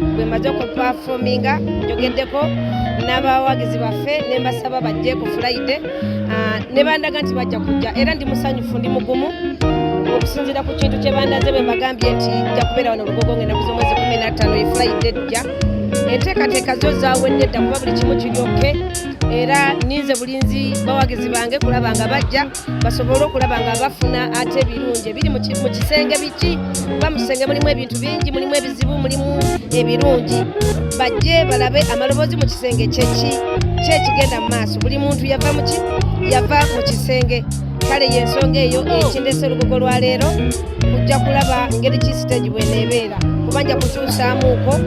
bwe maze okupafominga njogeddeko n'abawagizi baffe ne mbasaba bajje ku Friday ne bandaga nti bajja kujja era ndi musanyufu ndi mugumu okusinziira ku kintu kye bandaze bwe mbagambye nti nja kubeera wano Lugogo ng'ennaku z'omwezi 15 ye Friday ejja enteekateeka zo zaawedde dda kuba buli kimu kiryoke era ninze bulinzi bawagizi bange kulaba nga bajja basobole okulaba nga bafuna ate ebirungi ebiri mu kisenge biki kuba mu kisenge mulimu ebintu bingi mulimu ebizibu mulimu ebirungi bajje balabe amaloboozi mu kisenge kyekigenda mu maaso buli muntu yava mu kisenge kale yensonga eyo ekindese Lugogo lwa leero kujja kulaba ngeri ki stage bweneebeera kuba nja kukyusaamuuko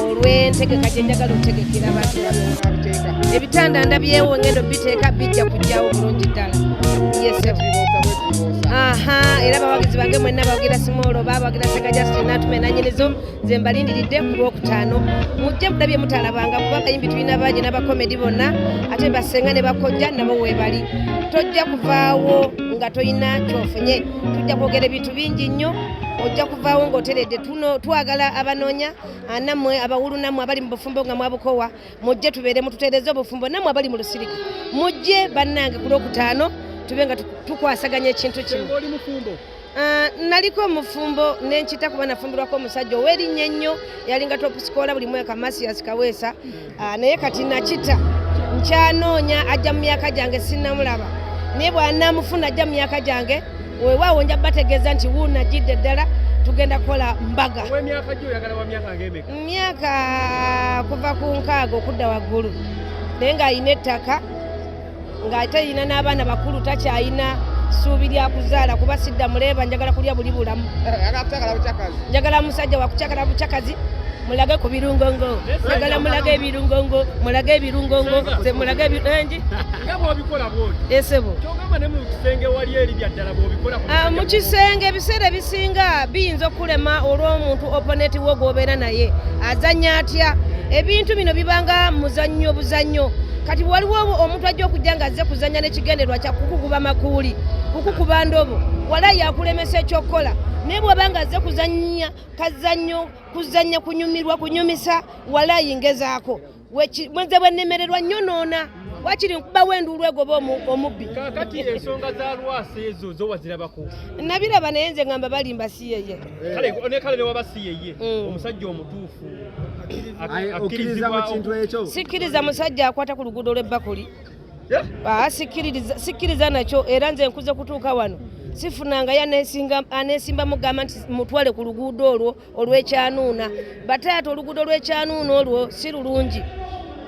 olw'entegeka gye njagala otegekera abantu ebitanda ndabyewo ngendo biteeka bijja kujjawo bulungi ddala era bawagizi bange mwenna bawagira Simolo bawagira Sega Justin natume nanyinizo nze mbalindiridde ku Lwokutaano mujje mulabye mutalabanga kuba abayimbi tulina baje n'abakomedi bonna ate basenga ne bakojja nabo weebali tojja kuvaawo nga toyina kyofunye tujja kwogera ebintu bingi nnyo ojja kuvaawo ng'oteredde twagala abanoonya nammwe abawulu nammwe abali mu bufumbo nga mwabukowa mujje tubeere mututeereze obufumbo nammwe abali mu lusirika mujje bannange ku Lwokutaano tube nga tukwasaganya ekintu kino naliko omufumbo nenkita kuba nafumbirwako omusajja ow'erinnya ennyo yalinga topusikoola buli mwaka Masias Kaweesa naye kati nakita nkyanoonya ajja mu myaka gyange sinnamulaba naye bw'anaamufuna ajja mu myaka gyange weewaawo nja bategeeza nti wuuna jidde ddala tugenda kukola mbaga myaka kuva ku 6 okudda waggulu naye ng'alina ettaka ng'ate yina n'abaana bakulu takyayina ssuubi lya kuzaala kuba sidda muleeba njagala kulya buli bulamu njagala musajja wakucakala bucakazi mulage ku birungongo njagala mulage ebirungongo mulage ebirungongo ze mulage ebirengi esebo mu kisenge ebiseera ebisinga biyinza okulema olw'omuntu oponenti wo gw'obeera naye azannya atya ebintu bino bibanga muzannyo buzannyo kati waliwo omuntu ajja okujja nga azze kuzannya n'ekigenderwa kya kukukuba makuuli kukukuba ndobo wala yakulemesa ekyokukola naye bw'abanga azze kuzannya kazannyo kuzannya kunyumirwa kunyumisa wala yingezaako mwenze bwennemererwa nyonoona wakiri nkubawo enduulu egoba omubbi kakati ensonga za lwasa ezo zo wazirabako nabiraba naye nze ngamba balimba si yeye kale ne waba si yeye omusajja omutuufu akkiriza mu kintu ekyo sikkiriza musajja akwata ku luguudo lw'ebbakuli sikkiriza nakyo era nze nkuze kutuuka wano sifunangayo aneesimba mugamba nti mutwale ku luguudo olwo olw'ekyanuuna bataata oluguudo lw'ekyanuuna olwo si lulungi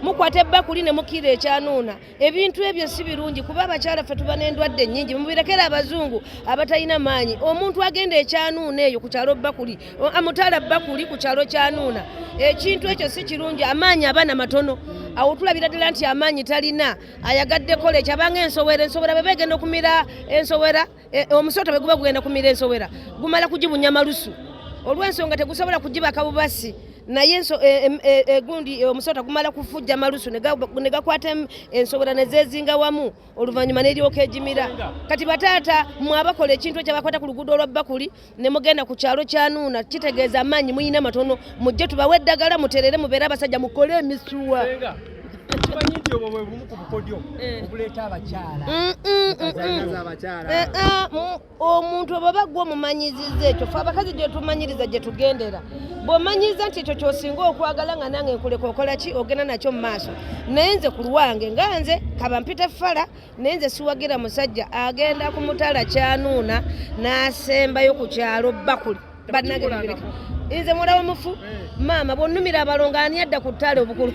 mukwata ebbakuli ne mukira ekyanuuna ebintu ebyo si birungi kuba abakyala ffe tuba n'endwadde nnyingi mubirekera abazungu abatalina maanyi omuntu agenda ekyanuuna eyo ku kyalo bbakuli amutala bbakuli ku kyalo kyanuuna ekintu ekyo si kirungi amaanyi abaana matono awo tulabira ddala nti amaanyi talina ayagadde kola ekyo abanga ensowera bwe begenda okumira ensowera omusota bwe guba gugenda kumira ensowera gumala kugibunya malusu olw'ensonga tegusobola kugibaka bubasi naye gundi omusota gumala kufujja malusu ne gakwata ensowera ne zeezinga wamu oluvannyuma n'eryoka egimira kati bataata mwabakola ekintu ekyabakwata ku luguudo olwa bbakuli ne mugenda ku kyalo kyanuuna kitegeeza amaanyi muyina matono mujje tubawe eddagala muterere mubeere abasajja mukole emisuwa kimanyi nti obwo bwe bumu ku bukodyo obuleeta abakyala omuntu oba bagwa omumanyiziza ekyo fe abakazi gye tumanyiriza gye tugendera bw'omanyiriza nti ekyo kyosinga okwagala nga nange nkuleka okola ki ogenda nakyo mu maaso naye nze ku lwange nga nze kaba mpita effala naye nze siwagira musajja agenda ku mutala kyanuuna n'asembayo ku kyalo bbakuli bannage bibireka nze mulawo mufu maama bw'onnumira abalongo ani adda ku ttale obukulu